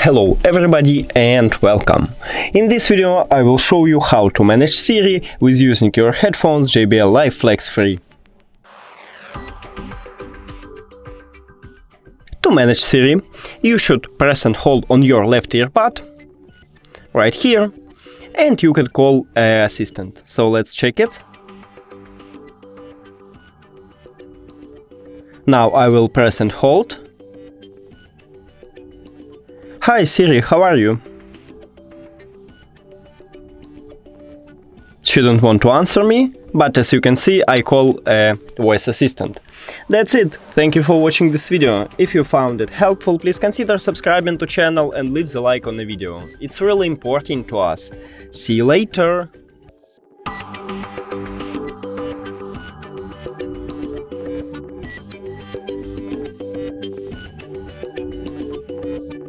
Hello everybody and welcome. In this video I will show you how to manage Siri with using your headphones JBL Live Flex 3. To manage Siri, you should press and hold on your left earbud, right here, and you can call an assistant. So let's check it. Now I will press and hold. Hi Siri, how are you? She don't want to answer me, but as you can see, I call a voice assistant. That's it. Thank you for watching this video. If you found it helpful, please consider subscribing to channel and leave the like on the video. It's really important to us. See you later!